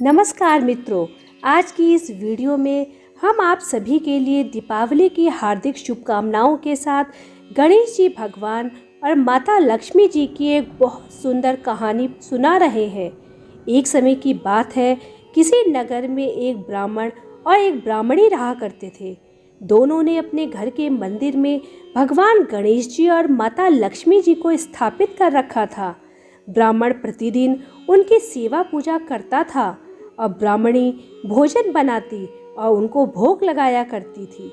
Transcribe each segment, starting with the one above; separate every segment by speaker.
Speaker 1: नमस्कार मित्रों, आज की इस वीडियो में हम आप सभी के लिए दीपावली की हार्दिक शुभकामनाओं के साथ गणेश जी भगवान और माता लक्ष्मी जी की एक बहुत सुंदर कहानी सुना रहे हैं। एक समय की बात है, किसी नगर में एक ब्राह्मण और एक ब्राह्मणी रहा करते थे। दोनों ने अपने घर के मंदिर में भगवान गणेश जी और माता लक्ष्मी जी को स्थापित कर रखा था। ब्राह्मण प्रतिदिन उनकी सेवा पूजा करता था और ब्राह्मणी भोजन बनाती और उनको भोग लगाया करती थी।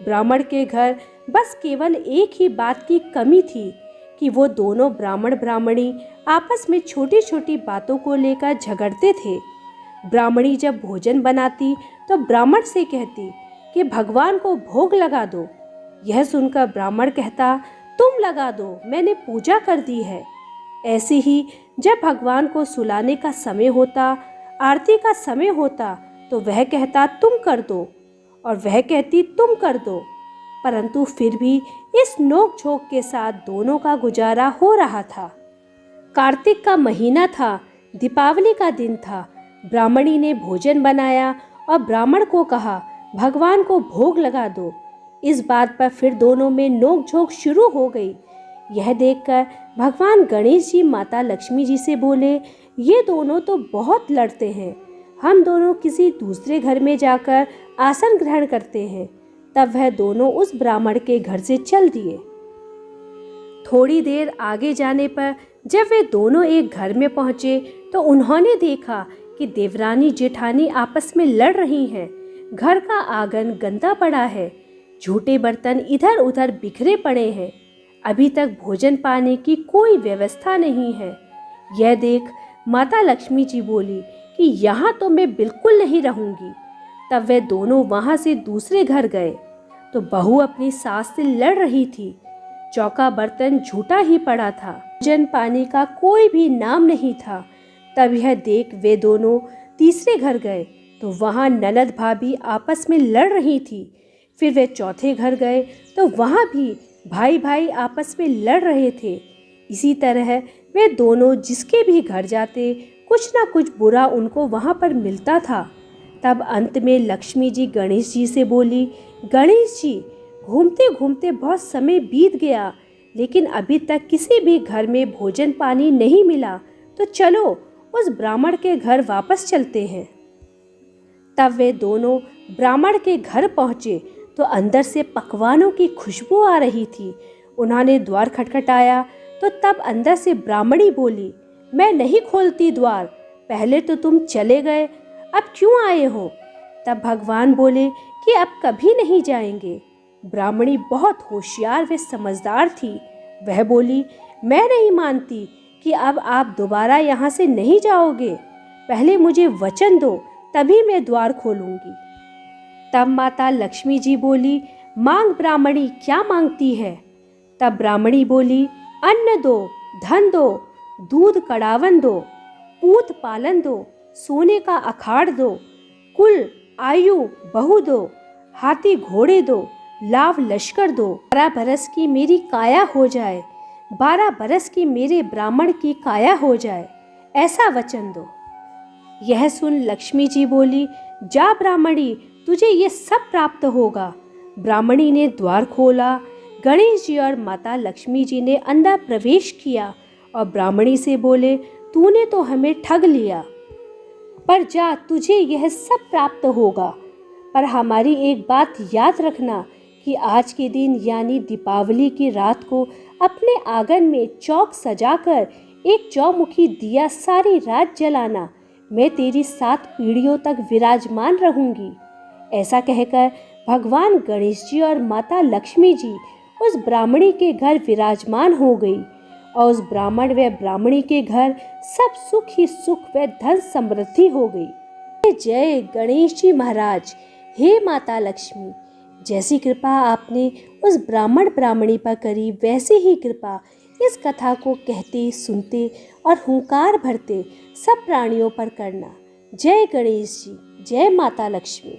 Speaker 1: ब्राह्मण के घर बस केवल एक ही बात की कमी थी कि वो दोनों ब्राह्मण ब्राह्मणी आपस में छोटी छोटी बातों को लेकर झगड़ते थे। ब्राह्मणी जब भोजन बनाती तो ब्राह्मण से कहती कि भगवान को भोग लगा दो। यह सुनकर ब्राह्मण कहता, तुम लगा दो, मैंने पूजा कर दी है। ऐसे ही जब भगवान को सुलाने का समय होता, आरती का समय होता, तो वह कहता तुम कर दो और वह कहती तुम कर दो। परंतु फिर भी इस नोक झोंक के साथ दोनों का गुजारा हो रहा था। कार्तिक का महीना था, दीपावली का दिन था। ब्राह्मणी ने भोजन बनाया और ब्राह्मण को कहा भगवान को भोग लगा दो। इस बात पर फिर दोनों में नोक झोंक शुरू हो गई। यह देखकर भगवान गणेश जी माता लक्ष्मी जी से बोले, ये दोनों तो बहुत लड़ते हैं, हम दोनों किसी दूसरे घर में जाकर आसन ग्रहण करते हैं। तब वह दोनों उस ब्राह्मण के घर से चल दिए। थोड़ी देर आगे जाने पर जब वे दोनों एक घर में पहुंचे तो उन्होंने देखा कि देवरानी जेठानी आपस में लड़ रही हैं। घर का आंगन गंदा पड़ा है, झूठे बर्तन इधर उधर बिखरे पड़े हैं। अभी तक भोजन पाने की कोई व्यवस्था नहीं है। यह देख माता लक्ष्मी जी बोली कि यहाँ तो मैं बिल्कुल नहीं रहूंगी। तब वे दोनों वहां से दूसरे घर गए तो बहू अपनी सास से लड़ रही थी। चौका बर्तन झूठा ही पड़ा था, भोजन पाने का कोई भी नाम नहीं था। तब यह देख वे दोनों तीसरे घर गए तो वहां ननद भाभी आपस में लड़ रही थी। फिर वे चौथे घर गए तो वहां भी भाई भाई आपस में लड़ रहे थे। इसी तरह वे दोनों जिसके भी घर जाते कुछ ना कुछ बुरा उनको वहां पर मिलता था। तब अंत में लक्ष्मी जी गणेश जी से बोली, गणेश जी, घूमते घूमते बहुत समय बीत गया, लेकिन अभी तक किसी भी घर में भोजन पानी नहीं मिला, तो चलो उस ब्राह्मण के घर वापस चलते हैं। तब वे दोनों ब्राह्मण के घर पहुंचे तो अंदर से पकवानों की खुशबू आ रही थी। उन्होंने द्वार खटखटाया तो तब अंदर से ब्राह्मणी बोली, मैं नहीं खोलती द्वार, पहले तो तुम चले गए, अब क्यों आए हो? तब भगवान बोले कि अब कभी नहीं जाएंगे। ब्राह्मणी बहुत होशियार व समझदार थी। वह बोली, मैं नहीं मानती कि अब आप दोबारा यहाँ से नहीं जाओगे, पहले मुझे वचन दो, तभी मैं द्वार खोलूंगी। तब माता लक्ष्मी जी बोली, मांग ब्राह्मणी, क्या मांगती है? तब ब्राह्मणी बोली, अन्न दो, धन दो, दूध कड़ावन दो, पूत पालन दो, सोने का अखाड़ दो, कुल आयु बहू दो, हाथी घोड़े दो, लाव लश्कर दो, 12 बरस की मेरी काया हो जाए, 12 बरस की मेरे ब्राह्मण की काया हो जाए, ऐसा वचन दो। यह सुन लक्ष्मी जी बोली, जा ब्राह्मणी, तुझे ये सब प्राप्त होगा। ब्राह्मणी ने द्वार खोला। गणेश जी और माता लक्ष्मी जी ने अंदर प्रवेश किया और ब्राह्मणी से बोले, तूने तो हमें ठग लिया, पर जा, तुझे यह सब प्राप्त होगा। पर हमारी एक बात याद रखना कि आज के दिन यानी दीपावली की रात को अपने आंगन में चौक सजाकर एक चौमुखी दिया सारी रात जलाना। मैं तेरी 7 पीढ़ियों तक विराजमान रहूंगी। ऐसा कहकर भगवान गणेश जी और माता लक्ष्मी जी उस ब्राह्मणी के घर विराजमान हो गई और उस ब्राह्मण व ब्राह्मणी के घर सब सुख ही सुख व धन समृद्धि हो गई। जय गणेश जी महाराज। हे माता लक्ष्मी, जैसी कृपा आपने उस ब्राह्मण ब्राह्मणी पर करी, वैसे ही कृपा इस कथा को कहते, सुनते और हुंकार भरते सब प्राणियों पर करना। जय गणेश जी, जय माता लक्ष्मी।